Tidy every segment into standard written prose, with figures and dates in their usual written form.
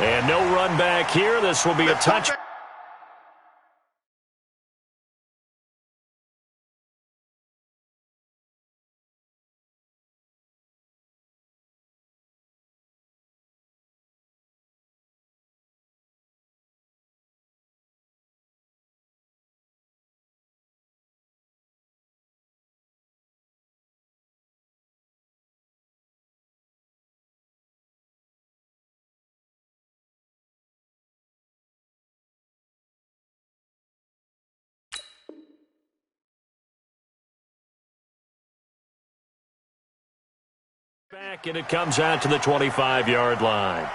And no run back here. This will be a touch. Back, and it comes out to the 25-yard line.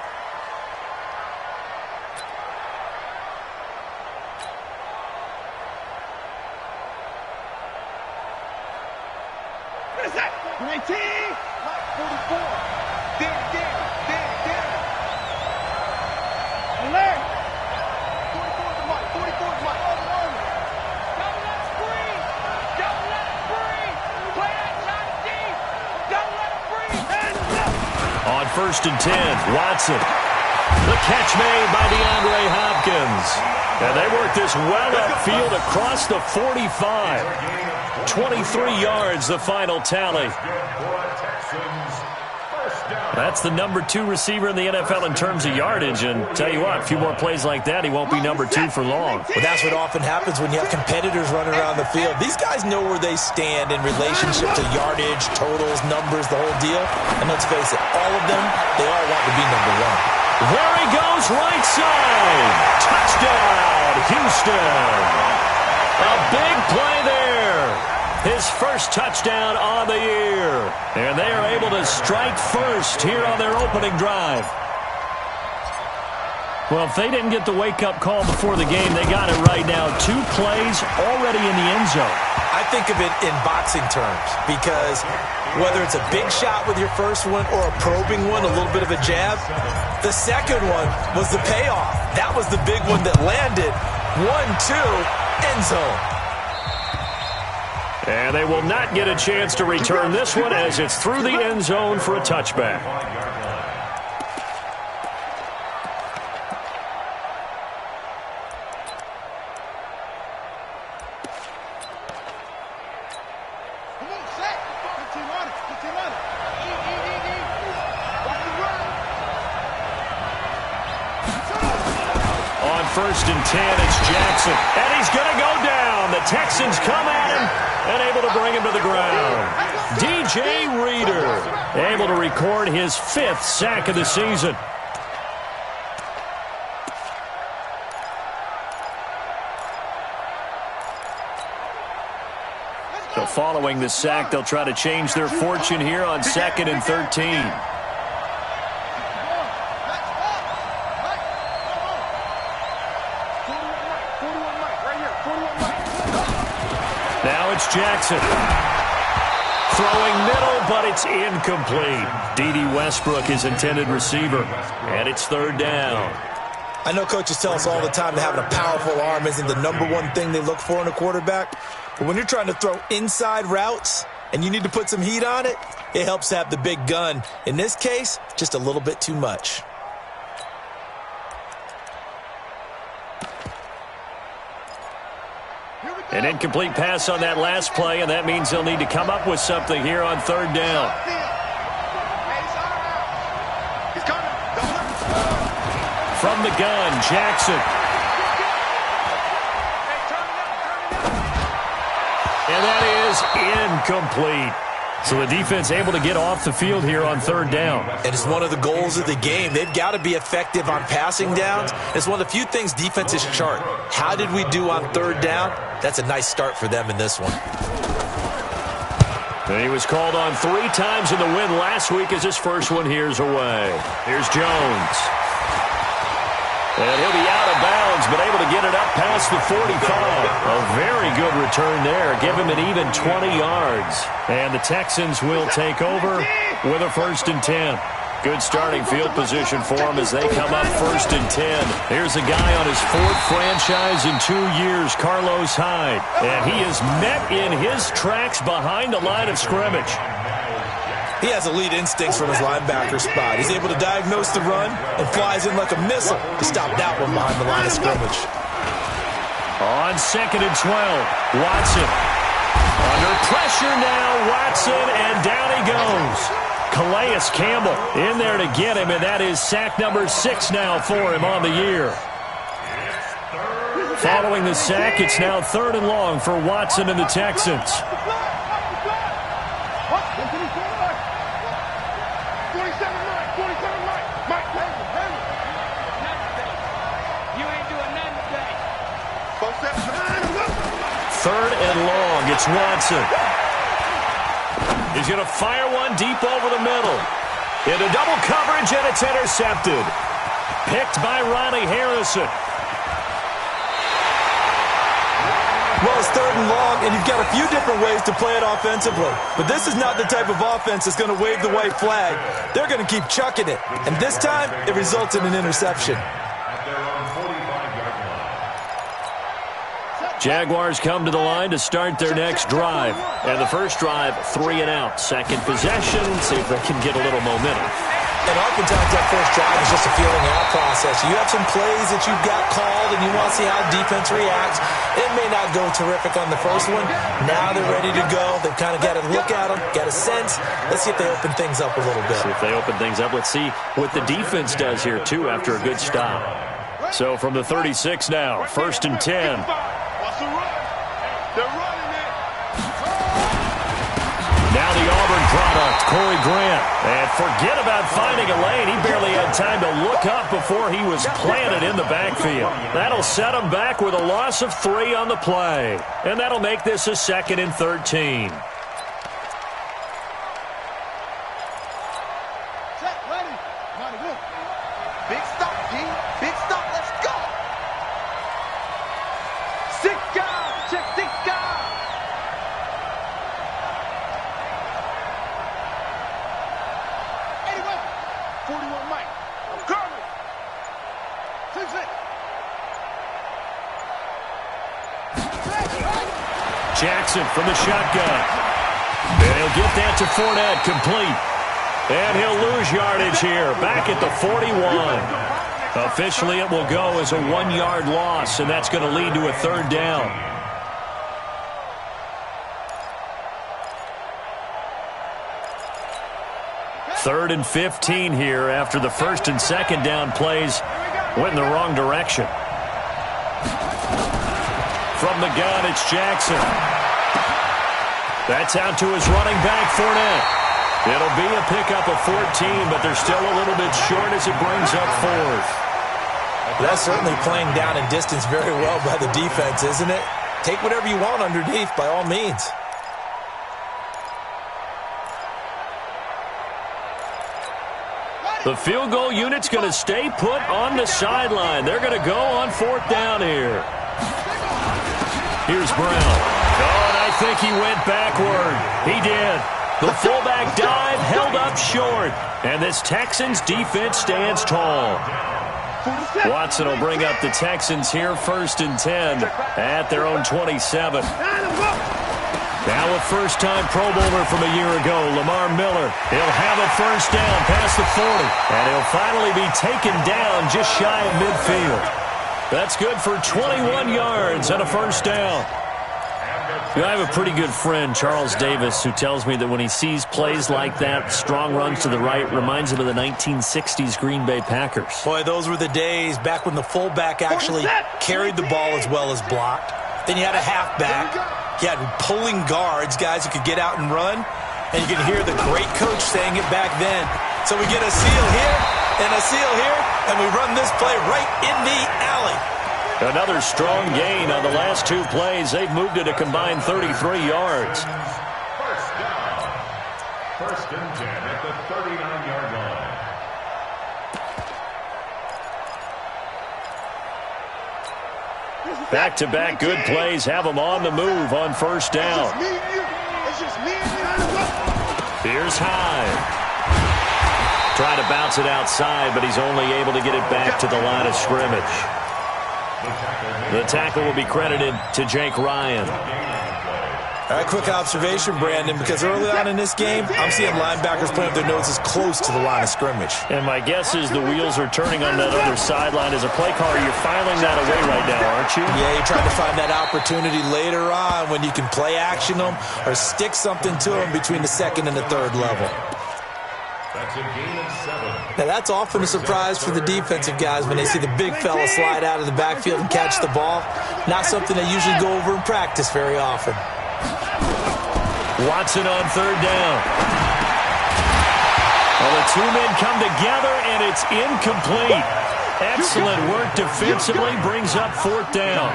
What is that? 19! 44! Damn. Alert! 44 is the mark. 44 is the mark. Don't let it breathe! Don't let it breathe! Play that shot deep! Don't let it breathe! On 1st and 10, Watson. The catch made by DeAndre Hopkins. And they work this well upfield across the 45. 23 yards, the final tally. That's the number 2 receiver in the NFL in terms of yardage. And tell you what, a few more plays like that, he won't be number 2 for long. Well, that's what often happens when you have competitors running around the field. These guys know where they stand in relationship to yardage, totals, numbers, the whole deal. And let's face it, all of them, they all want to be number 1. There he goes, right side. Touchdown, Houston. A big play there. His first touchdown on the year. And they are able to strike first here on their opening drive. Well, if they didn't get the wake-up call before the game, they got it right now. 2 plays already in the end zone. I think of it in boxing terms because whether it's a big shot with your first one or a probing one, a little bit of a jab, the second one was the payoff. That was the big one that landed. 1-2, end zone. And they will not get a chance to return this one as it's through the end zone for a touchback. On 1st and 10, it's Jackson. And he's going to go down. The Texans come at him and able to bring him to the ground. DJ Reader able to record his 5th sack of the season. So following the sack, they'll try to change their fortune here on 2nd and 13. Now it's Jackson. Throwing middle, but it's incomplete. D.D. Westbrook, his intended receiver. And it's 3rd down. I know coaches tell us all the time that having a powerful arm isn't the number 1 thing they look for in a quarterback. But when you're trying to throw inside routes and you need to put some heat on it, it helps to have the big gun. In this case, just a little bit too much. An incomplete pass on that last play, and that means they'll need to come up with something here on 3rd down. From the gun, Jackson. And that is incomplete. So the defense able to get off the field here on 3rd down. And it's one of the goals of the game. They've got to be effective on passing downs. It's one of the few things defenses chart. How did we do on 3rd down? That's a nice start for them in this one. And he was called on 3 times in the win last week as his first one here's away. Here's Jones. And he'll be out of bounds, but able to get it up past the 45. A very good return there. Give him an even 20 yards. And the Texans will take over with a 1st and 10. Good starting field position for him as they come up 1st and 10. Here's a guy on his 4th franchise in 2 years, Carlos Hyde. And he is met in his tracks behind the line of scrimmage. He has elite instincts from his linebacker spot. He's able to diagnose the run and flies in like a missile to stop that one behind the line of scrimmage. On 2nd and 12, Watson. Under pressure now, Watson, and down he goes. Calais Campbell in there to get him, and that is sack number 6 now for him on the year. Following the sack, it's now 3rd and long for Watson and the Texans. Third and long, it's Watson. He's going to fire one deep over the middle. Into double coverage, and it's intercepted. Picked by Ronnie Harrison. Well, it's 3rd and long, and you've got a few different ways to play it offensively. But this is not the type of offense that's going to wave the white flag. They're going to keep chucking it. And this time, it results in an interception. Jaguars come to the line to start their next drive. And the first drive, 3 and out. Second possession, see if they can get a little momentum. And oftentimes that first drive is just a feeling out process. You have some plays that you've got called and you want to see how defense reacts. It may not go terrific on the first one. Now they're ready to go. They've kind of got to look at them, got a sense. Let's see if they open things up a little bit. See if they open things up. Let's see what the defense does here, too, after a good stop. So from the 36 now, 1st and 10. Now the Auburn product, Corey Grant. And forget about finding a lane. He barely had time to look up before he was planted in the backfield. That'll set him back with a loss of 3 on the play. And that'll make this a 2nd and 13. Big stop, G. Big stop. Let's go. Sick guy. Check sick guy. 41 Mike. I'm coming. 6-6. Jackson from the shotgun. And he'll get that to Fournette, complete. And he'll lose yardage here, back at the 41. Officially, it will go as a 1-yard loss, and that's going to lead to a 3rd down. Third and 15 here after the 1st and 2nd down plays went in the wrong direction. From the gun, it's Jackson. That's out to his running back, Fournette. It'll be a pickup of 14, but they're still a little bit short as it brings up 4th. That's certainly playing down in distance very well by the defense, isn't it? Take whatever you want underneath, by all means. The field goal unit's going to stay put on the sideline. They're going to go on 4th down here. Here's Brown. Oh, and I think he went backward. He did. The fullback dive held up short. And this Texans defense stands tall. Watson will bring up the Texans here, 1st and 10 at their own 27. Now a first-time Pro Bowler from a year ago, Lamar Miller. He'll have a 1st down past the 40. And he'll finally be taken down just shy of midfield. That's good for 21 yards and a 1st down. You know, I have a pretty good friend, Charles Davis, who tells me that when he sees plays like that, strong runs to the right, reminds him of the 1960s Green Bay Packers. Boy, those were the days back when the fullback actually carried the ball as well as blocked. Then you had a halfback. You had pulling guards, guys who could get out and run. And you can hear the great coach saying it back then. So we get a seal here and a seal here, and we run this play right in the alley. Another strong gain on the last 2 plays. They've moved it a combined 33 yards. 1st down. 1st and 10 at the 39-yard line. Back-to-back good plays have them on the move on 1st down. Here's Hyde. Trying to bounce it outside, but he's only able to get it back to the line of scrimmage. The tackle will be credited to Jake Ryan. All right, quick observation, Brandon, because early on in this game, I'm seeing linebackers putting their noses close to the line of scrimmage. And my guess is the wheels are turning on that other sideline. As a play caller, you're filing that away right now, aren't you? Yeah, you're trying to find that opportunity later on when you can play action them or stick something to them between the second and the third level. That's a gain of 7. Now, that's often a surprise for the defensive guys when they see the big fella slide out of the backfield and catch the ball. Not something they usually go over in practice very often. Watson on third down. Well, the two men come together, and it's incomplete. Excellent work defensively, brings up fourth down.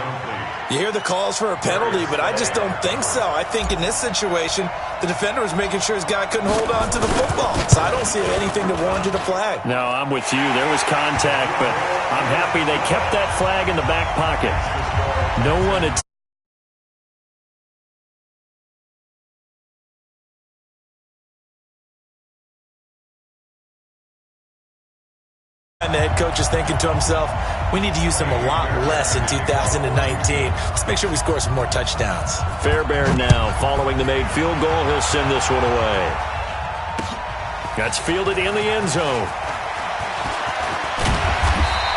You hear the calls for a penalty, but I just don't think so. I think in this situation, the defender was making sure his guy couldn't hold on to the football. So I don't see anything that warranted a flag. No, I'm with you. There was contact, but I'm happy they kept that flag in the back pocket. No one had... And the head coach is thinking to himself, we need to use him a lot less in 2019. Let's make sure we score some more touchdowns. Fairbairn now, following the made field goal, he'll send this one away. That's fielded in the end zone.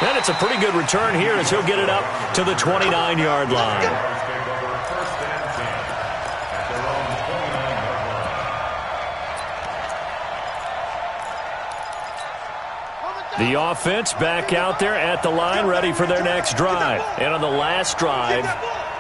And it's a pretty good return here as he'll get it up to the 29-yard line. The offense back out there at the line, ready for their next drive. And on the last drive,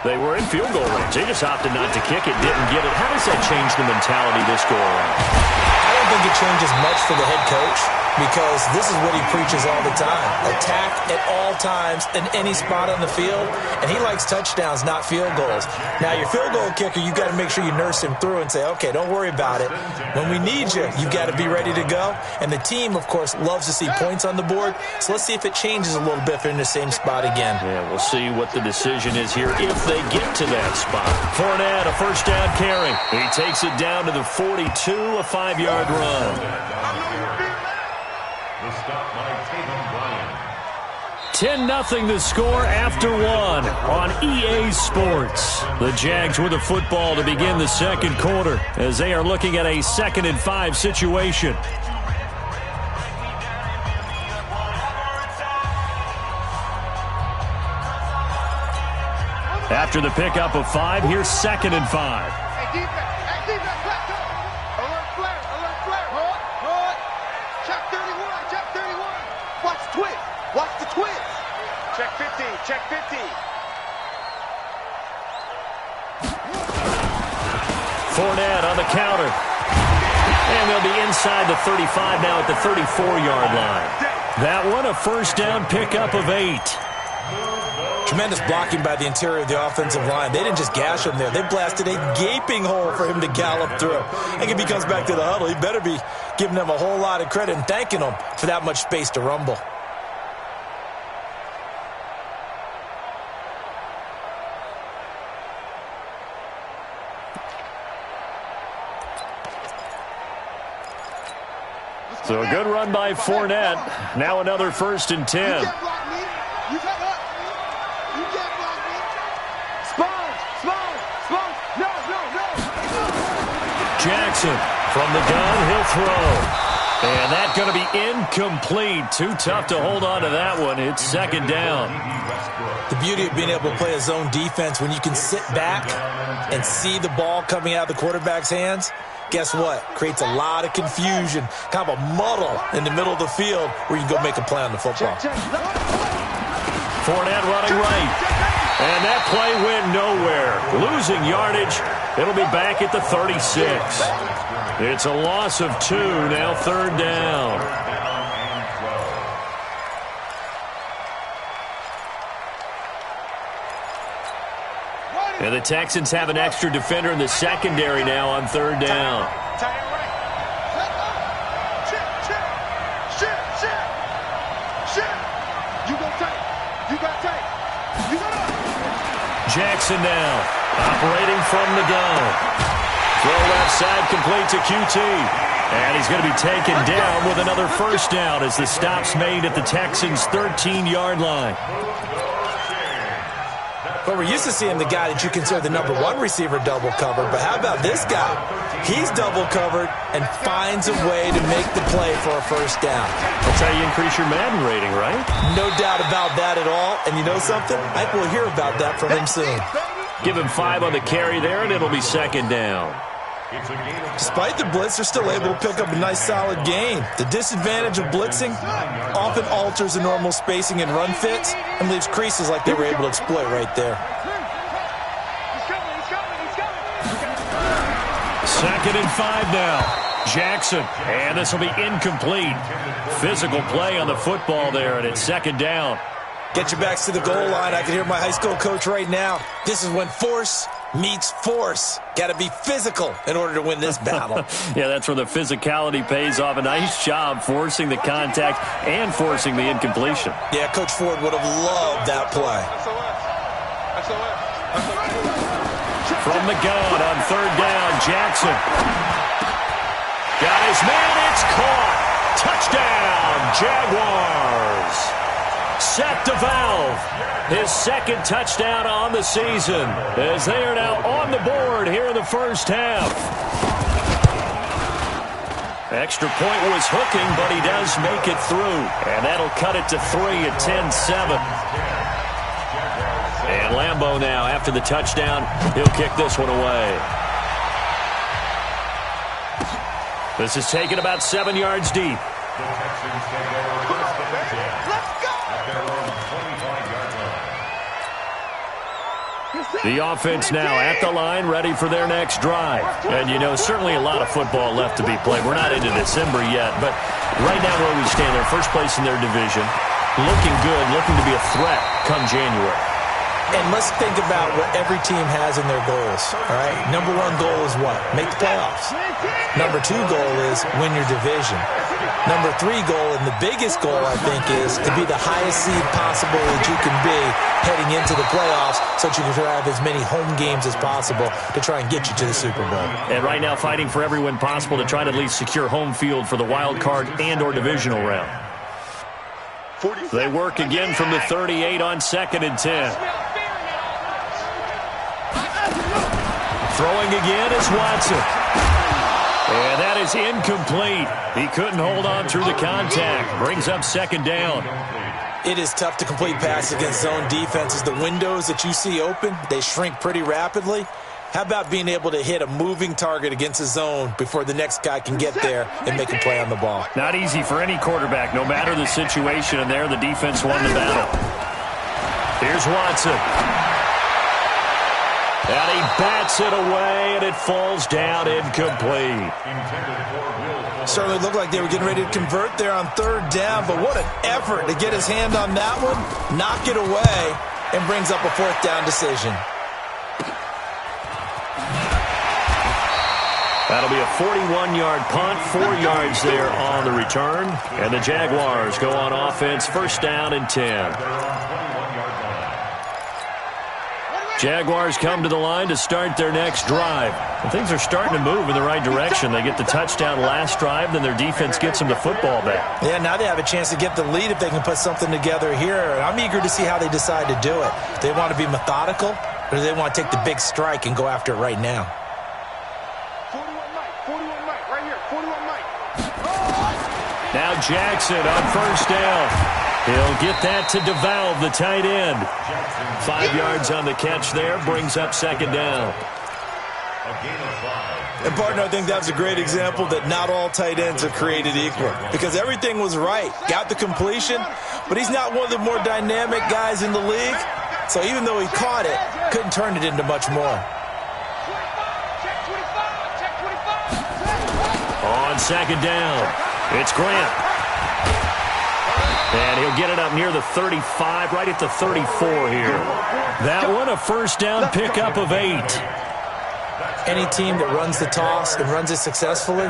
they were in field goal range. They just opted not to kick it, didn't get it. How does that change the mentality this go around? I don't think it changes much for the head coach because this is what he preaches all the time. Attack at all times in any spot on the field, and he likes touchdowns, not field goals. Now, your field goal kicker, you've got to make sure you nurse him through and say, okay, don't worry about it. When we need you, you've got to be ready to go. And the team, of course, loves to see points on the board, so let's see if it changes a little bit if they're in the same spot again. Yeah, we'll see what the decision is here if they get to that spot. Fournette, a first down carry. He takes it down to the 42, a 5-yard run. The stop by Tatum Bryan. 10-0 the score after one on EA Sports. The Jags with the football to begin the second quarter as they are looking at a 2nd and 5 situation. After the pickup of 5, here's 2nd and 5. Hey, defense, back up. Alert flare. Hold. Check 31. Watch the twist. Check 15. Fournette on the counter. And they'll be inside the 35 now at the 34-yard line. That one, a first down pickup of 8. Tremendous blocking by the interior of the offensive line. They didn't just gash him there. They blasted a gaping hole for him to gallop through. I think if he comes back to the huddle, he better be giving them a whole lot of credit and thanking them for that much space to rumble. So a good run by Fournette. Now another 1st and 10. You can't block me. You can't block me. Spawn. No. Jackson from the gun, he'll throw. And that's going to be incomplete. Too tough to hold on to that one. It's 2nd down. The beauty of being able to play a zone defense when you can sit back and see the ball coming out of the quarterback's hands, guess what? Creates a lot of confusion, kind of a muddle in the middle of the field where you can go make a play on the football. Fournette running right. And that play went nowhere. Losing yardage. It'll be back at the 36. It's a loss of 2, now 3rd down. And the Texans have an extra defender in the secondary now on 3rd down. Jackson now, operating from the gun. Throw left side, complete to QT. And he's going to be taken down with another first down as the stop's made at the Texans' 13-yard line. Well, we're used to seeing the guy that you consider the number one receiver double covered, but how about this guy? He's double covered and finds a way to make the play for a first down. That's how you increase your Madden rating, right? No doubt about that at all. And you know something? I think we'll hear about that from him soon. Give him 5 on the carry there, and it'll be second down. Despite the blitz, they're still able to pick up a nice, solid gain. The disadvantage of blitzing often alters the normal spacing and run fits and leaves creases like they were able to exploit right there. Second and 5 now. Jackson, and this will be incomplete. Physical play on the football there, and it's second down. Get your backs to the goal line. I can hear my high school coach right now. This is when force meets force. Got to be physical in order to win this battle. Yeah, that's where the physicality pays off. A nice job forcing the contact and forcing the incompletion. Yeah, Coach Ford would have loved that play. From the gun on third down, Jackson. Got his man, it's caught. Touchdown, Jaguars. Seth DeValve, his second touchdown on the season, as they are now on the board here in the first half. Extra point was hooking, but he does make it through, and that'll cut it to 3 at 10-7. And Lambeau now, after the touchdown, he'll kick this one away. This is taken about 7 yards deep. The offense now at the line, ready for their next drive. And, you know, certainly a lot of football left to be played. We're not into December yet, but right now where we stand, they're first place in their division. Looking good, looking to be a threat come January. And let's think about what every team has in their goals, all right? Number one goal is what? Make the playoffs. Number two goal is win your division. Number three goal, and the biggest goal, I think, is to be the highest seed possible that you can be heading into the playoffs so that you can have as many home games as possible to try and get you to the Super Bowl. And right now fighting for every win possible to try to at least secure home field for the wild card and or divisional round. They work again from the 38 on 2nd and 10. Throwing again is Watson. And that is incomplete. He couldn't hold on through the contact. Brings up second down. It is tough to complete passes against zone defenses. The windows that you see open, they shrink pretty rapidly. How about being able to hit a moving target against a zone before the next guy can get there and make a play on the ball? Not easy for any quarterback, no matter the situation. And there, the defense won the battle. Here's Watson. And he bats it away, and it falls down incomplete. Certainly looked like they were getting ready to convert there on third down, but what an effort to get his hand on that one, knock it away, and brings up a fourth down decision. That'll be a 41-yard punt, 4 yards there on the return. And the Jaguars go on offense, first down and 10. Jaguars come to the line to start their next drive. And things are starting to move in the right direction. They get the touchdown last drive, then their defense gets them the football back. Yeah, now they have a chance to get the lead if they can put something together here. I'm eager to see how they decide to do it. Do they want to be methodical, or do they want to take the big strike and go after it right now? 41 Mike, right here, 41 Mike. Now Jackson on first down. He'll get that to DeValve, the tight end. 5 yards on the catch there, brings up second down. And, partner, I think that's a great example that not all tight ends are created equal, because everything was right. Got the completion, but he's not one of the more dynamic guys in the league. So even though he caught it, couldn't turn it into much more. On second down, it's Grant. And he'll get it up near the 35, right at the 34 here. That one, a first down pickup of 8. Any team that runs the toss and runs it successfully,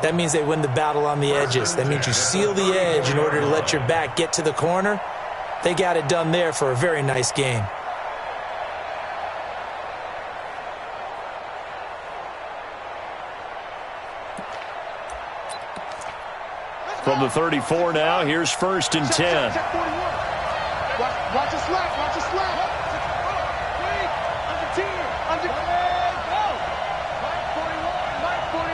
that means they win the battle on the edges. That means you seal the edge in order to let your back get to the corner. They got it done there for a very nice game. From the 34 now, here's first and 10. Watch the slap, watch the slap. 19. Under. Go. Mike 41. Mike 41.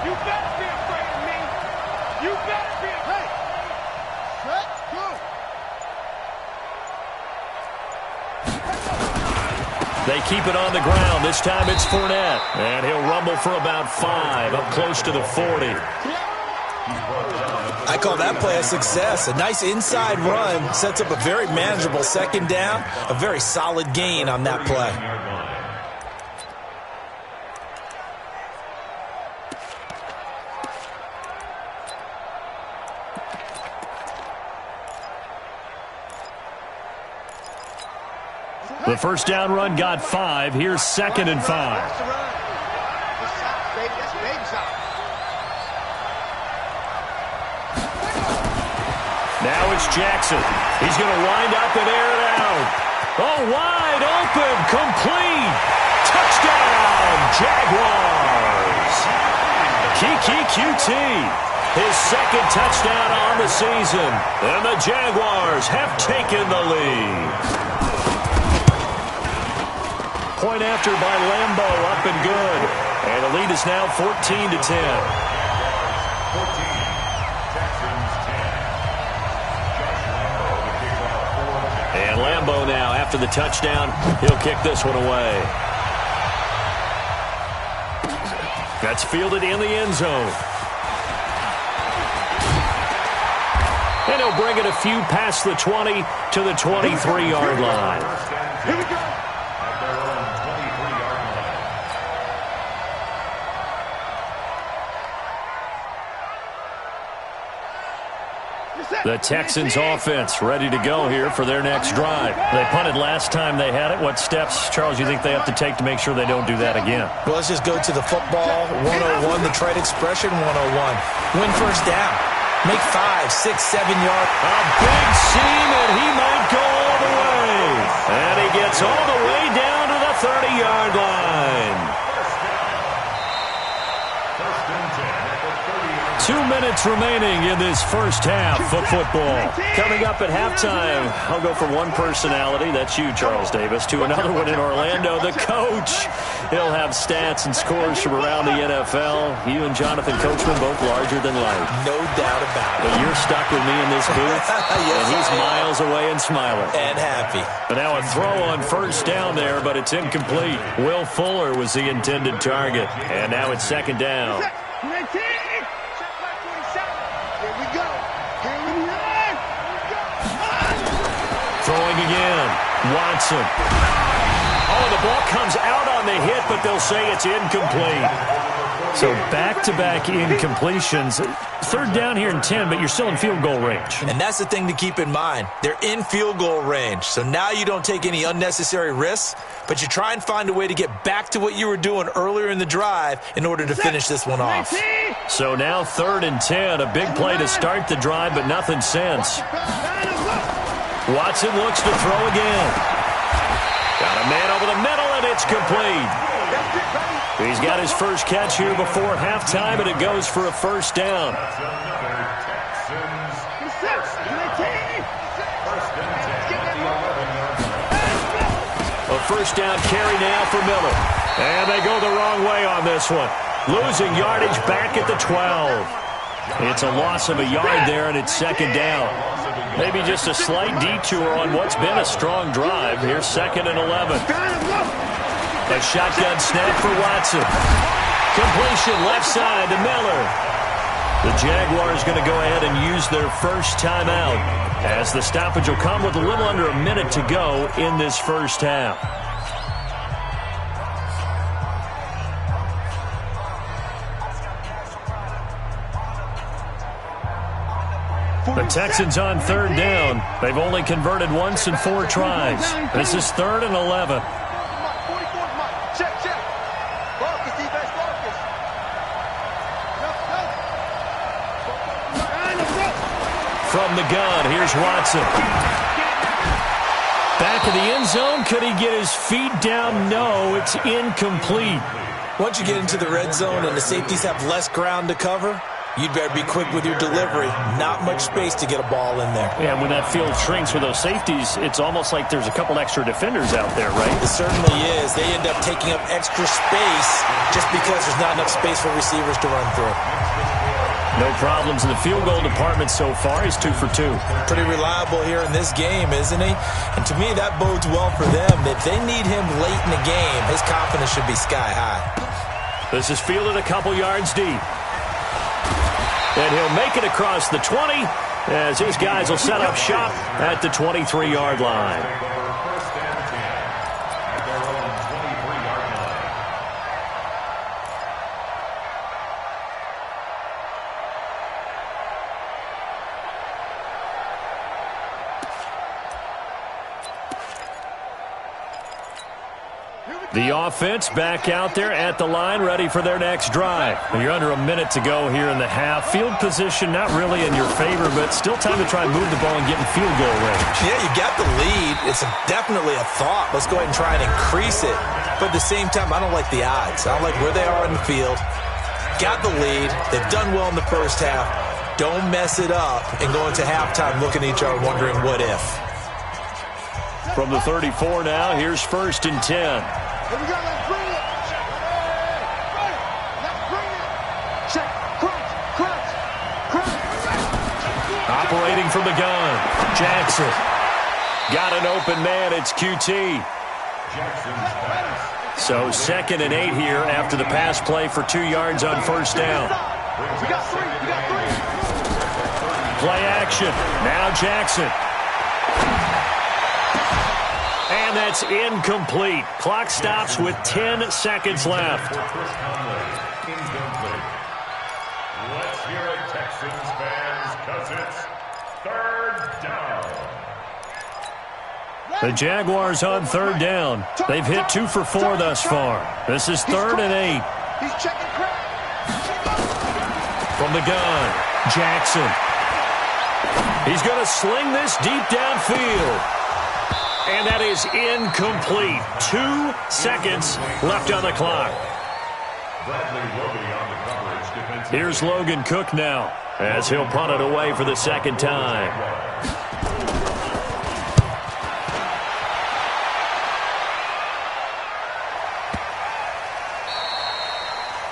You better be afraid of me. You better be afraid. Set. Go. They keep it on the ground. This time it's Fournette. And he'll rumble for about 5, up close to the 40. I call that play a success. A nice inside run sets up a very manageable second down. A very solid gain on that play. The first down run got 5. Here's 2nd and 5. That's the run. That's side, baby. That's baby side. Now it's Jackson. He's going to wind up and air it out. Oh, wide open, complete. Touchdown, Jaguars. Keke QT, his 2nd touchdown on the season. And the Jaguars have taken the lead. Point after by Lambo, up and good. And the lead is now 14-10. 14. Texans 10. And Lambo now, after the touchdown, he'll kick this one away. That's fielded in the end zone. And he'll bring it a few past the 20 to the 23-yard line. Here we go. At their own 23-yard line. The Texans offense ready to go here for their next drive. They punted last time they had it. What steps, Charles, you think they have to take to make sure they don't do that again? Well, let's just go to the football 101, the trade expression 101. Win first down. Make 5, 6, 7 yards. A big seam, and he might go all the way. And he gets all the way down to the 30-yard line. First and 10 at the 30-yard 2 minutes remaining in this first half of football. Coming up at halftime, I'll go from one personality, that's you, Charles Davis, to another one in Orlando, the coach. He'll have stats and scores from around the NFL. You and Jonathan Coachman, both larger than life. No doubt about it. But you're stuck with me in this booth, Yes, and he's I am. miles away and smiling. And happy. But now a throw on first down there, but it's incomplete. Will Fuller was the intended target, and now it's 2nd down. 19. Check back 27. Here we go. Here we go. Throwing again. Watson. Oh, the ball comes out on the hit, but they'll say it's incomplete. So back-to-back incompletions. 3rd down here and 10, but you're still in field goal range. And that's the thing to keep in mind. They're in field goal range. So now you don't take any unnecessary risks, but you try and find a way to get back to what you were doing earlier in the drive in order to finish this one off. So now 3rd and 10, a big play to start the drive, but nothing since. Watson looks to throw again. Got a man over the middle, and it's complete. He's got his first catch here before halftime, and it goes for a first down. That's another Texans first and 10 at the 11-yard line. A first down carry now for Miller. And they go the wrong way on this one. Losing yardage back at the 12. It's a loss of a yard there, and it's 2nd down. Maybe just a slight detour on what's been a strong drive. Here's 2nd and 11. A shotgun snap for Watson. Completion left side to Miller. The Jaguars going to go ahead and use their first timeout, as the stoppage will come with a little under a minute to go in this first half. The Texans on 3rd down. They've only converted once in 4 tries. This is 3rd and 11. 44's Mike. Check. Focus, defense, focus. From the gun, here's Watson. Back of the end zone. Could he get his feet down? No, it's incomplete. Once you get into the red zone and the safeties have less ground to cover, you'd better be quick with your delivery. Not much space to get a ball in there. Yeah, and when that field shrinks with those safeties, it's almost like there's a couple extra defenders out there, right? It certainly is. They end up taking up extra space just because there's not enough space for receivers to run through. No problems in the field goal department so far. He's 2 for 2. Pretty reliable here in this game, isn't he? And to me, that bodes well for them. If they need him late in the game, his confidence should be sky high. This is fielded a couple yards deep. And he'll make it across the 20 as his guys will set up shop at the 23-yard line. First and 10 at their own 23-yard line. The offense back out there at the line, ready for their next drive. You're under a minute to go here in the half. Field position not really in your favor, but still time to try and move the ball and get in field goal range. Yeah, you got the lead. It's definitely a thought. Let's go ahead and try and increase it. But at the same time, I don't like the odds. I don't like where they are in the field. Got the lead. They've done well in the first half. Don't mess it up and go into halftime looking at each other wondering what if. From the 34 now, here's 1st and 10. Here we go, let's bring it. Let's bring it. Check, crunch. Operating from the gun, Jackson. Got an open man, it's QT. Jackson's pass. So 2nd and 8 here after the pass play for 2 yards on 1st down. We got three. Play action, now Jackson. And that's incomplete. Clock stops with 10 seconds left. Chris Conley, incomplete. Let's hear it, Texans fans, because it's 3rd down. The Jaguars on 3rd down. They've hit 2 for 4 thus far. This is 3rd and 8. He's checking crack. From the gun, Jackson. He's going to sling this deep downfield. And that is incomplete. 2 seconds left on the clock. Bradley Roby on the coverage. Defensive. Here's Logan Cook now as he'll punt it away for the 2nd time.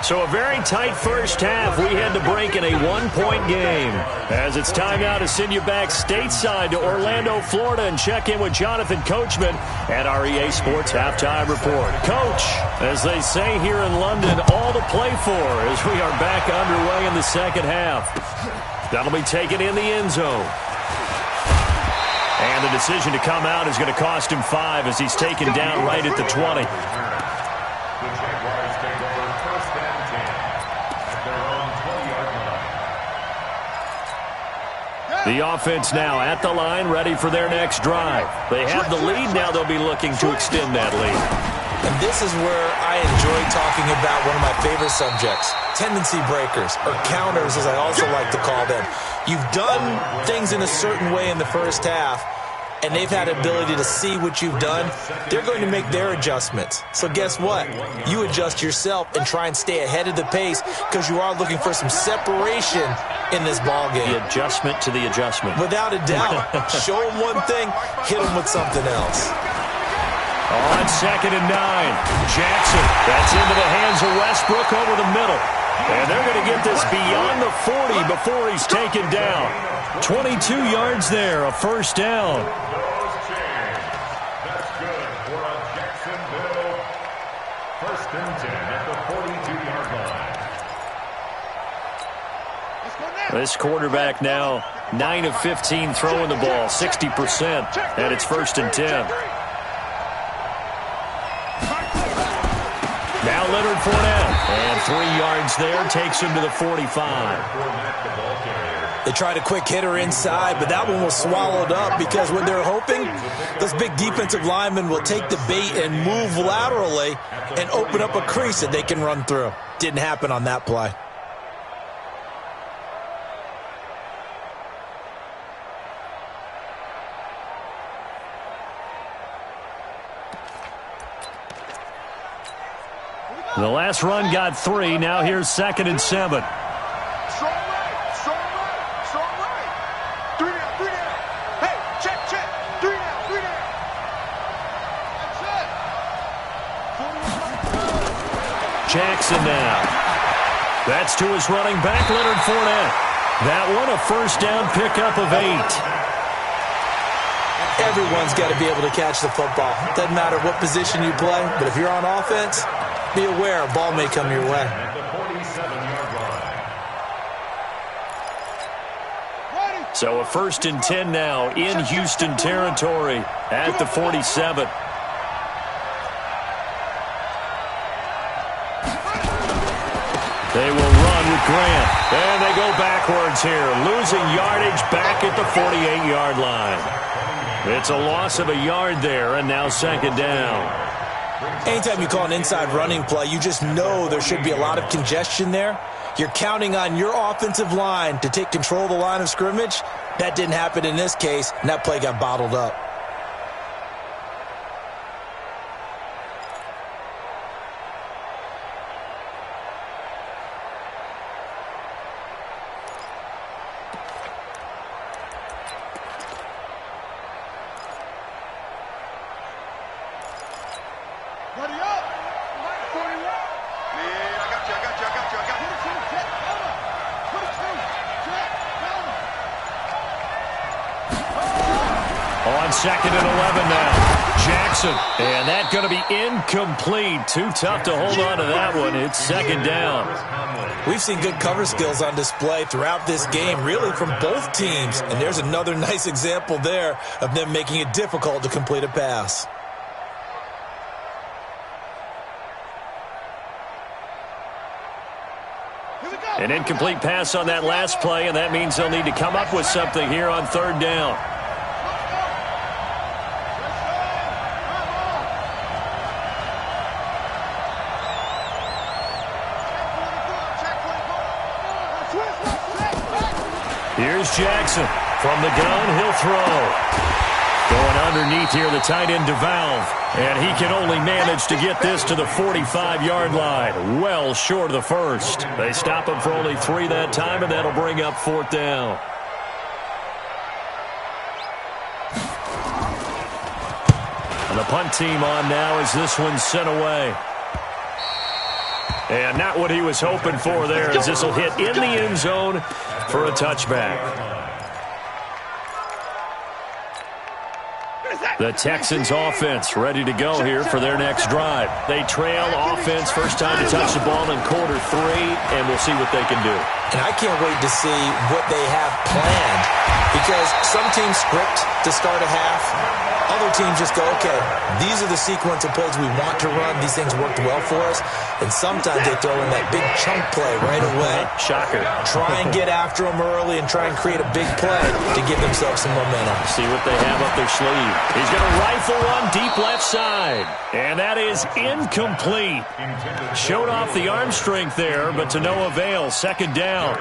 So a very tight first half. We had to break in a 1-point game. As it's time now to send you back stateside to Orlando, Florida, and check in with Jonathan Coachman at our EA Sports Halftime Report. Coach, as they say here in London, all to play for as we are back underway in the 2nd half. That'll be taken in the end zone. And the decision to come out is going to cost him 5 as he's taken down right at the 20. The Jaguars take over 1st and 10 at their own 20-yard line. The offense now at the line, ready for their next drive. They have the lead. Now they'll be looking to extend that lead. And this is where I enjoy talking about one of my favorite subjects, tendency breakers, or counters as I also like to call them. You've done things in a certain way in the first half, and they've had the ability to see what you've done. They're going to make their adjustments. So guess what? You adjust yourself and try and stay ahead of the pace because you are looking for some separation in this ball game. The adjustment to the adjustment. Without a doubt. Show them one thing, hit them with something else. On 2nd and 9, Jackson. That's into the hands of Westbrook over the middle. And they're going to get this beyond the 40 before he's taken down. 22 yards there, a 1st down. Those chains. That's good for a Jacksonville 1st and 10 at the 42-yard line. This quarterback now 9 of 15 throwing the ball, 60%, and it's 1st and 10. Now Leonard Fournette, and 3 yards there, takes him to the 45. They tried a quick hitter inside, but that one was swallowed up because what they're hoping, this big defensive lineman will take the bait and move laterally and open up a crease that they can run through. Didn't happen on that play. The last run got 3. Now here's 2nd and 7. Jackson now. That's to his running back, Leonard Fournette. That one, a first down pickup of 8. Everyone's got to be able to catch the football. Doesn't matter what position you play, but if you're on offense, be aware a ball may come your way. At the 47-yard line. So a 1st and 10 now in Houston territory at the 47. They will run with Grant. And they go backwards here, losing yardage back at the 48-yard line. It's a loss of a yard there, and now 2nd down. Anytime you call an inside running play, you just know there should be a lot of congestion there. You're counting on your offensive line to take control of the line of scrimmage. That didn't happen in this case, and that play got bottled up. On 2nd and 11 now. Jackson. And that's going to be incomplete. Too tough to hold on to that one. It's 2nd down. We've seen good cover skills on display throughout this game, really from both teams. And there's another nice example there of them making it difficult to complete a pass. An incomplete pass on that last play, and that means they'll need to come up with something here on 3rd down. Here's Jackson. From the gun, he'll throw. Going underneath here, the tight end DeValve. And he can only manage to get this to the 45-yard line. Well short of the first. They stop him for only 3 that time, and that'll bring up 4th down. And the punt team on now as this one's sent away. And not what he was hoping for there, as this will hit in the end zone for a touchback. The Texans offense ready to go here for their next drive. They trail offense, first time to touch the ball in quarter 3, and we'll see what they can do. And I can't wait to see what they have planned, because some teams script to start a half. Other teams just go, okay, these are the sequence of plays we want to run. These things worked well for us. And sometimes they throw in that big chunk play right away. Shocker. Try and get after them early and try and create a big play to give themselves some momentum. See what they have up their sleeve. He's going to rifle one deep left side. And that is incomplete. Showed off the arm strength there, but to no avail. 2nd down.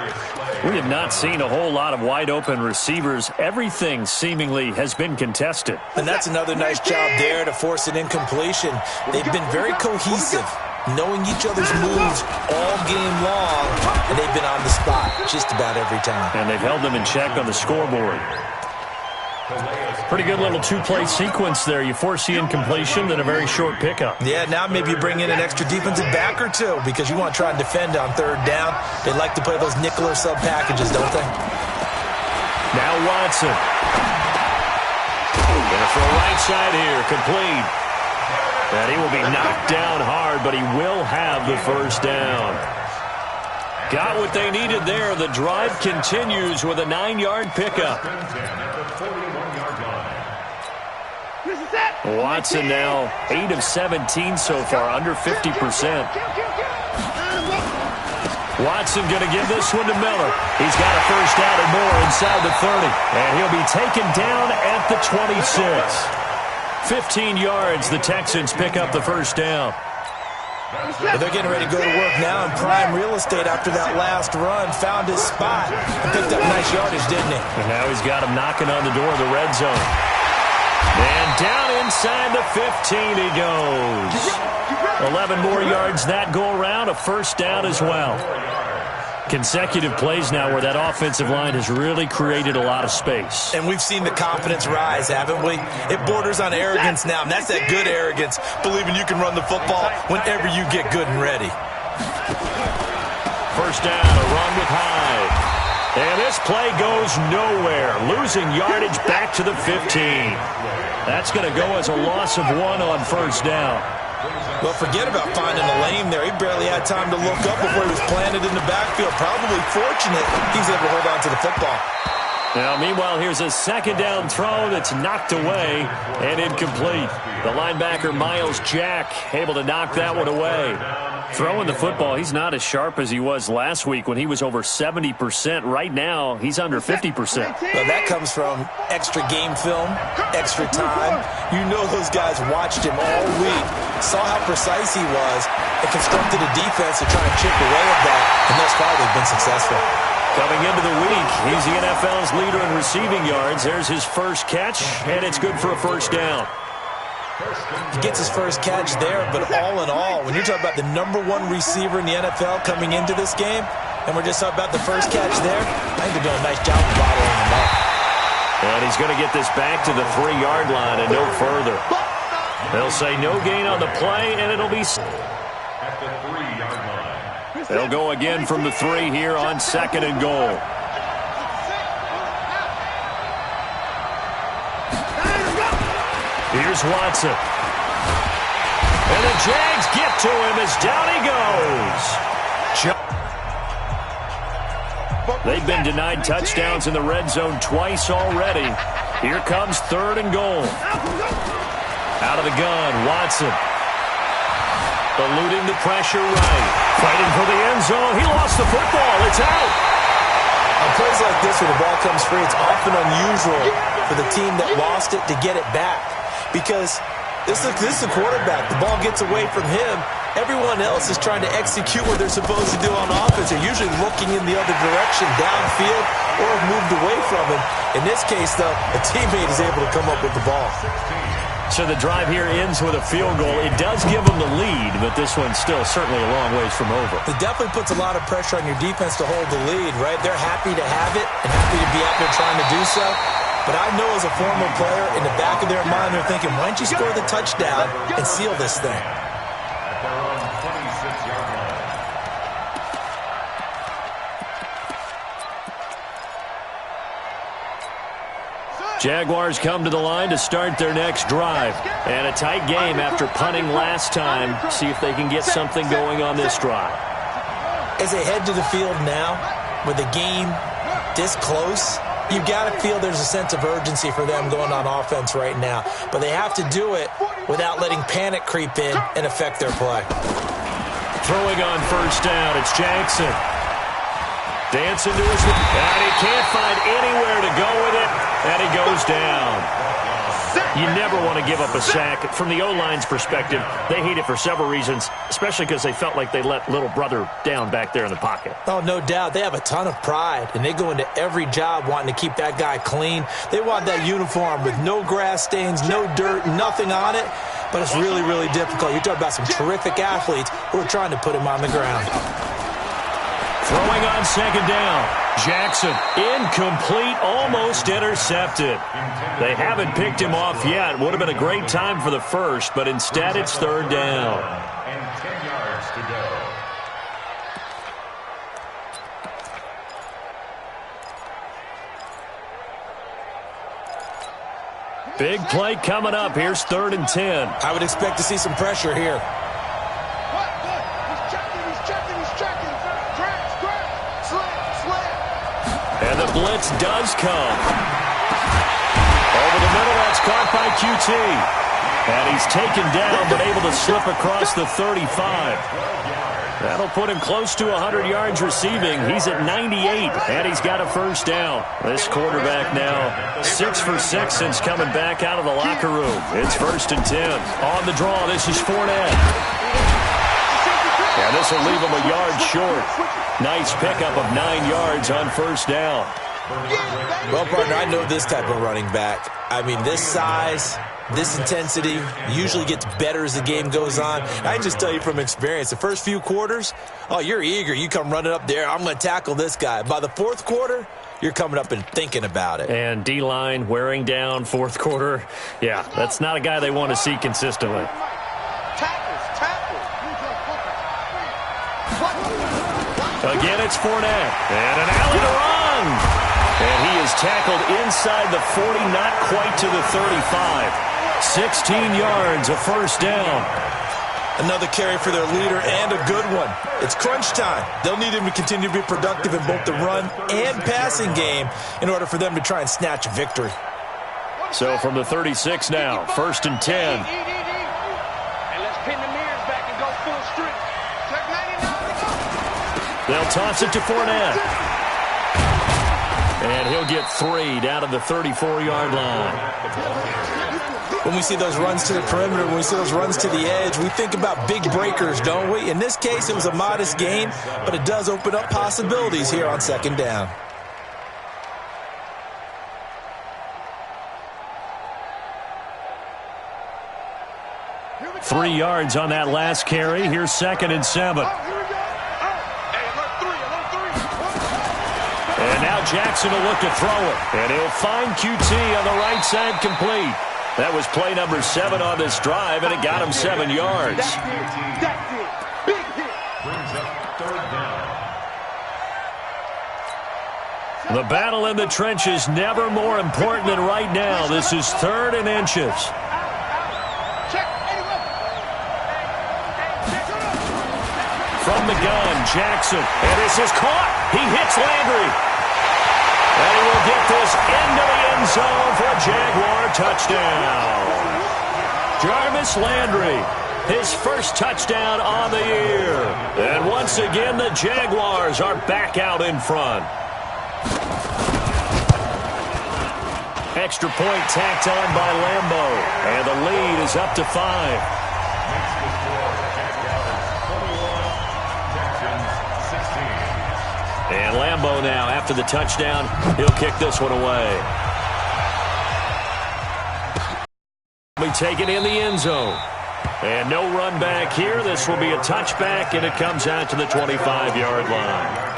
We have not seen a whole lot of wide open receivers. Everything seemingly has been contested. And that's another nice job there to force an incompletion. They've been very cohesive, knowing each other's moves all game long, and they've been on the spot just about every time. And they've held them in check on the scoreboard. Pretty good little 2-play sequence there. You force the incompletion, then a very short pickup. Yeah, now maybe you bring in an extra defensive back or 2 because you want to try and defend on 3rd down. They like to play those nickel or sub packages, don't they? Now Watson. Gonna throw right side here, complete. And he will be knocked down hard, but he will have the first down. Got what they needed there. The drive continues with a 9-yard pickup. Watson now 8 of 17 so far, under 50%. Watson going to give this one to Miller. He's got a first down and more inside the 30. And he'll be taken down at the 26. 15 yards, the Texans pick up the first down. But they're getting ready to go to work now in prime real estate after that last run. Found his spot and picked up nice yardage, didn't he? And now he's got him knocking on the door of the red zone. And down inside the 15 he goes. 11 more yards that go around, a first down as well. Consecutive plays now where that offensive line has really created a lot of space. And we've seen the confidence rise, haven't we? It borders on arrogance now, and that's that good arrogance, believing you can run the football whenever you get good and ready. First down, a run with Hyde. And this play goes nowhere, losing yardage back to the 15. That's going to go as a loss of 1 on first down. Well, forget about finding a lane there. He barely had time to look up before he was planted in the backfield. Probably fortunate he's able to hold on to the football. Now, meanwhile, here's a second down throw that's knocked away and incomplete. The linebacker, Miles Jack, able to knock that one away. Throwing the football, he's not as sharp as he was last week when he was over 70%. Right now, he's under 50%. Well, that comes from extra game film, extra time. You know those guys watched him all week, saw how precise he was, and constructed a defense to try and chip away at that, and thus far they've been successful. Coming into the week, he's the NFL's leader in receiving yards. There's his first catch, and it's good for a first down. He gets his first catch there, but all in all, when you're talking about the #1 receiver in the NFL coming into this game, and we're just talking about the first catch there, I think they're doing a nice job of bottling him up. And he's going to get this back to the 3-yard line and no further. They'll say no gain on the play, and it'll be... At the 3-yard line. They'll go again from the 3 here on 2nd and goal. Here's Watson. And the Jags get to him as down he goes. They've been denied touchdowns in the red zone twice already. Here comes 3rd and goal. Out of the gun, Watson. Eluding the pressure right. Fighting for the end zone. He lost the football. It's out. On plays like this where the ball comes free, it's often unusual for the team that lost it to get it back. Because this is the quarterback. The ball gets away from him. Everyone else is trying to execute what they're supposed to do on offense. They're usually looking in the other direction, downfield, or have moved away from him. In this case, though, a teammate is able to come up with the ball. So the drive here ends with a field goal. It does give them the lead, but this one's still certainly a long ways from over. It definitely puts a lot of pressure on your defense to hold the lead, right? They're happy to have it and happy to be out there trying to do so. But I know as a former player, in the back of their mind, they're thinking, why don't you score the touchdown and seal this thing? At their own 26-yard line. Jaguars come to the line to start their next drive. And a tight game after punting last time. See if they can get something going on this drive. As they head to the field now, with the game this close, you've got to feel there's a sense of urgency for them going on offense right now. But they have to do it without letting panic creep in and affect their play. Throwing on first down, it's Jackson. Dancing to his... And he can't find anywhere to go with it, and he goes down. You never want to give up a sack. From the O-line's perspective, they hate it for several reasons, especially because they felt like they let little brother down back there in the pocket. Oh, no doubt. They have a ton of pride, and they go into every job wanting to keep that guy clean. They want that uniform with no grass stains, no dirt, nothing on it, but it's really, really difficult. You're talking about some terrific athletes who are trying to put him on the ground. Throwing on second down. Jackson, incomplete, almost intercepted. They haven't picked him off yet. Would have been a great time for the first, but instead it's third down. And 10 yards to go. Big play coming up. Here's 3rd and 10. I would expect to see some pressure here. And the blitz does come. Over the middle, that's caught by QT. And he's taken down, but able to slip across the 35. That'll put him close to 100 yards receiving. He's at 98, and he's got a first down. This quarterback now 6 for 6 since coming back out of the locker room. It's 1st and 10. On the draw, this is Fournette. And this will leave him a yard short. Nice pickup of 9 yards on first down. Well, partner, I know this type of running back. I mean, this size, this intensity usually gets better as the game goes on. I can just tell you from experience, the first few quarters, oh, you're eager. You come running up there, I'm going to tackle this guy. By the 4th quarter, you're coming up and thinking about it. And D-line wearing down 4th quarter. Yeah, that's not a guy they want to see consistently. Again, it's Fournette. And an alley to run. And he is tackled inside the 40, not quite to the 35. 16 yards, a first down. Another carry for their leader and a good one. It's crunch time. They'll need him to continue to be productive in both the run and passing game in order for them to try and snatch a victory. So from the 36 now, 1st and 10. And let's pin the mirrors back and go full strength. Check 99. They'll toss it to Fournette. And he'll get 3 down to the 34-yard line. When we see those runs to the perimeter, when we see those runs to the edge, we think about big breakers, don't we? In this case, it was a modest gain, but it does open up possibilities here on 2nd down. Three yards on that last carry. Here's 2nd and 7. And now Jackson will look to throw it. And he'll find QT on the right side complete. That was play number 7 on this drive, and it got him 7 yards. That's it. Big hit. Brings up 3rd down. The battle in the trenches never more important than right now. This is 3rd and inches. Check. From the gun, Jackson. And this is caught. He hits Landry. And he will get this into the end zone for a Jaguar touchdown. Jarvis Landry, his first touchdown on the year. And once again, the Jaguars are back out in front. Extra point tacked on by Lambo. And the lead is up to 5. And Lambo now, after the touchdown, he'll kick this one away. We take it in the end zone. And no run back here. This will be a touchback, and it comes out to the 25-yard line.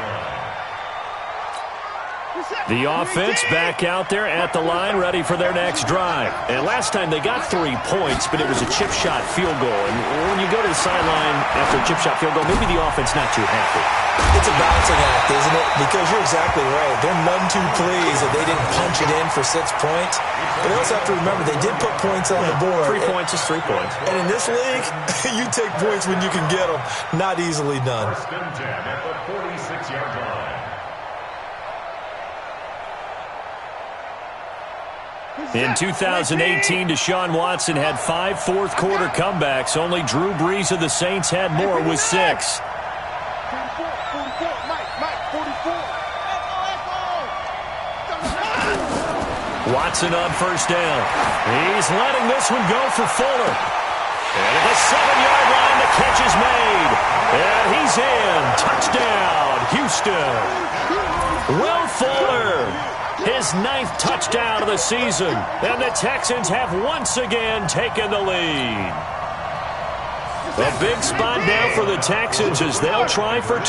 The offense back out there at the line, ready for their next drive. And last time they got 3 points, but it was a chip shot field goal. And when you go to the sideline after a chip shot field goal, maybe the offense not too happy. It's a balancing act, isn't it? Because you're exactly right. They're none too pleased that they didn't punch it in for 6 points. But they also have to remember they did put points on the board. 3 points is 3 points. And in this league, you take points when you can get them. Not easily done. 1st and 10 at the 46-yard line. In 2018, Deshaun Watson had 5 fourth-quarter comebacks. Only Drew Brees of the Saints had more with 6. 44, Mike, 44. Watson on 1st down. He's letting this one go for Fuller. And at the 7-yard line, the catch is made. And he's in. Touchdown, Houston. Will Fuller. His 9th touchdown of the season. And the Texans have once again taken the lead. A big spot now for the Texans as they'll try for 2.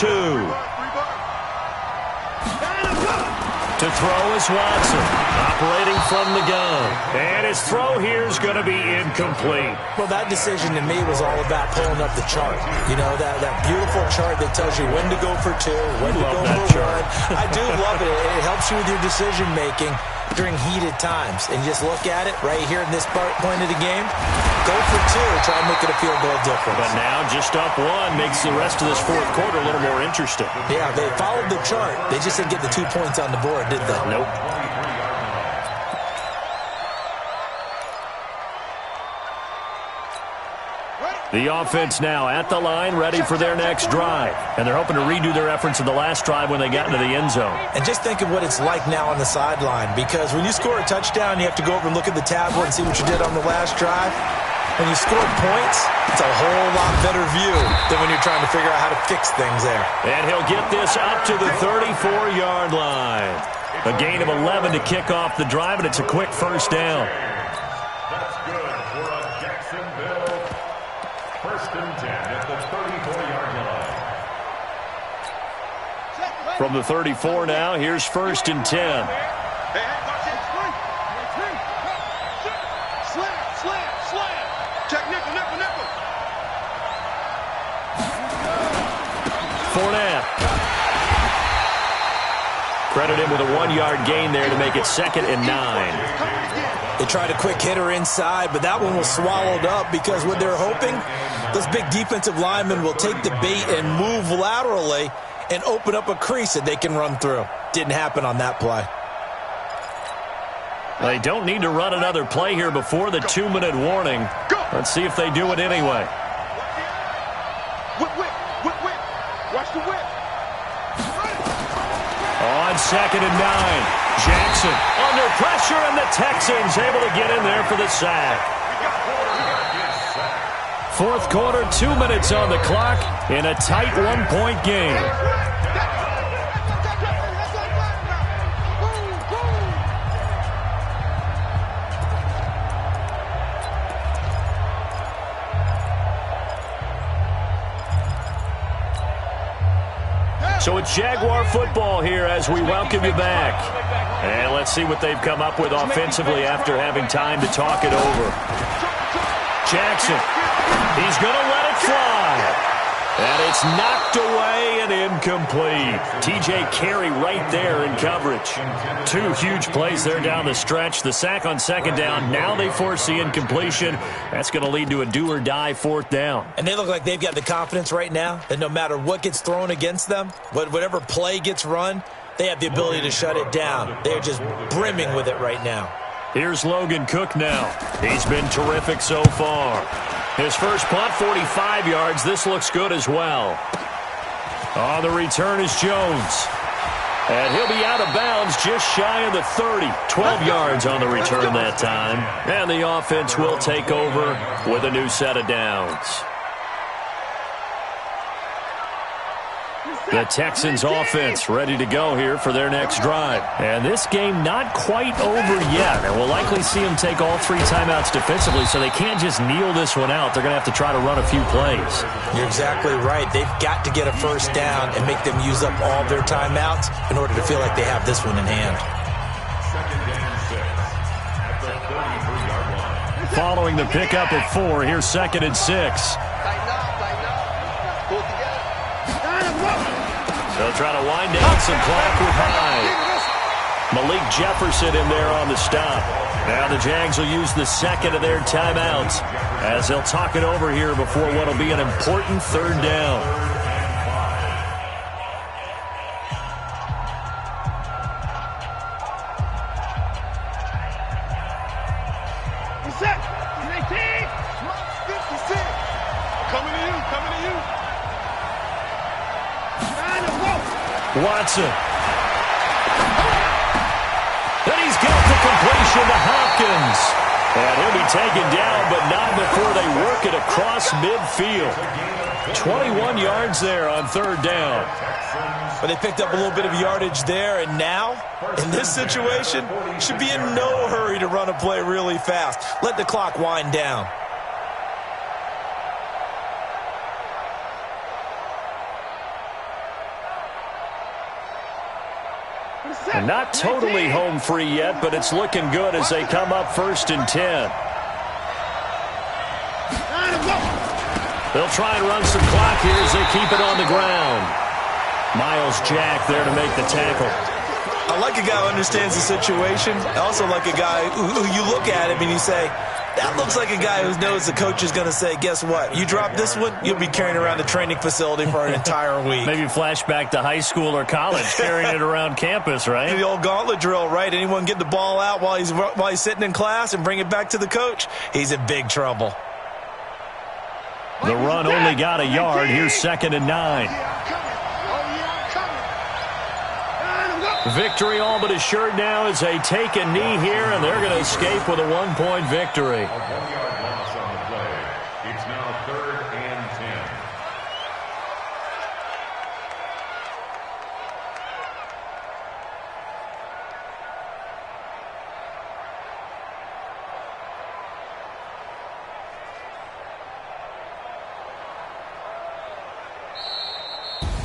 To throw is Watson, operating from the gun. And his throw here is going to be incomplete. Well, that decision to me was all about pulling up the chart. You know, that beautiful chart that tells you when to go for 2, when to go for 1. I do love it. It helps you with your decision-making during heated times. And just look at it right here in this point of the game. Go for 2, try and make it a field goal difference. But now just up 1 makes the rest of this 4th quarter a little more interesting. Yeah, they followed the chart. They just didn't get the 2 points on the board, did they? Nope. The offense now at the line, ready for their next drive. And they're hoping to redo their efforts in the last drive when they got into the end zone. And just think of what it's like now on the sideline, because when you score a touchdown, you have to go over and look at the tablet and see what you did on the last drive. When you score points, it's a whole lot better view than when you're trying to figure out how to fix things there. And he'll get this up to the 34-yard line. A gain of 11 to kick off the drive, and it's a quick 1st down. That's good for a Jacksonville 1st and 10 at the 34-yard line. From the 34 now, here's 1st and 10. Hey, watch it. Slam. Check nickel. Fournette. credited him with a 1-yard gain there to make it 2nd and 9. They tried a quick hitter inside, but that one was swallowed up because what they're hoping, those big defensive linemen will take the bait and move laterally and open up a crease that they can run through. Didn't happen on that play. They don't need to run another play here before the 2-minute warning. Let's see if they do it anyway. Whip, whip, whip, whip. Watch the whip. On 2nd and 9. Jackson under pressure, and the Texans able to get in there for the sack. 4th quarter, 2 minutes on the clock in a tight 1-point game. So it's Jaguar football here as we welcome you back. And let's see what they've come up with offensively after having time to talk it over. Jackson, he's going to let it fly. And it's knocked away and incomplete. T.J. Carey right there in coverage. 2 huge plays there down the stretch. The sack on 2nd down. Now they force the incompletion. That's going to lead to a do-or-die 4th down. And they look like they've got the confidence right now that no matter what gets thrown against them, whatever play gets run, they have the ability to shut it down. They're just brimming with it right now. Here's Logan Cook now. He's been terrific so far. His first punt, 45 yards. This looks good as well. On the return is Jones. And he'll be out of bounds just shy of the 30. 12 yards on the return that time. And the offense will take over with a new set of downs. The Texans offense ready to go here for their next drive. And this game not quite over yet. And we'll likely see them take all 3 timeouts defensively, so they can't just kneel this one out. They're going to have to try to run a few plays. You're exactly right. They've got to get a first down and make them use up all their timeouts in order to feel like they have this one in hand. Following the pickup of 4, here's 2nd and 6. They'll try to wind down some clock with Hyde. Malik Jefferson in there on the stop. Now the Jags will use the 2nd of their timeouts as they'll talk it over here before what will be an important 3rd down. Watson. And he's got the completion to Hopkins. And he'll be taken down, but not before they work it across midfield. 21 yards there on 3rd down. But they picked up a little bit of yardage there, and now, in this situation, should be in no hurry to run a play really fast. Let the clock wind down. And not totally home free yet, but it's looking good as they come up 1st and 10. They'll try and run some clock here as they keep it on the ground. Myles Jack there to make the tackle. I like a guy who understands the situation. I also like a guy who you look at him and you say, that looks like a guy who knows the coach is going to say, guess what? You drop this one, you'll be carrying around the training facility for an entire week. Maybe flashback to high school or college, carrying it around campus, right? The old gauntlet drill, right? Anyone get the ball out while he's sitting in class and bring it back to the coach, he's in big trouble. The run only got a yard. Here's 2nd and 9. Victory all but assured now as they take a knee here, and they're going to escape with a 1-point victory. A 1-yard loss on the play. It's now 3rd and 10.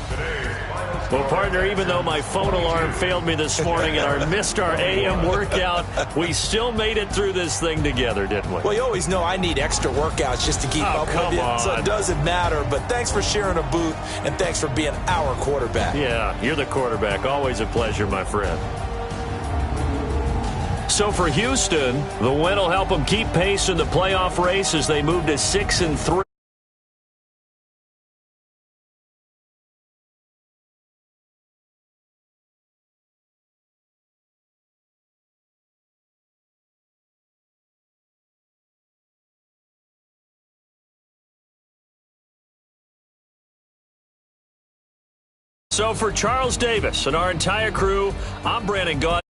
Today's final Well, partner, even though my phone alarm failed me this morning and I missed our AM workout, we still made it through this thing together, didn't we? Well, you always know I need extra workouts just to keep up with come you, on. so it doesn't matter. But thanks for sharing a booth, and thanks for being our quarterback. Yeah, you're the quarterback. Always a pleasure, my friend. So for Houston, the win will help them keep pace in the playoff race as they move to 6-3. So for Charles Davis and our entire crew, I'm Brandon Gaudin.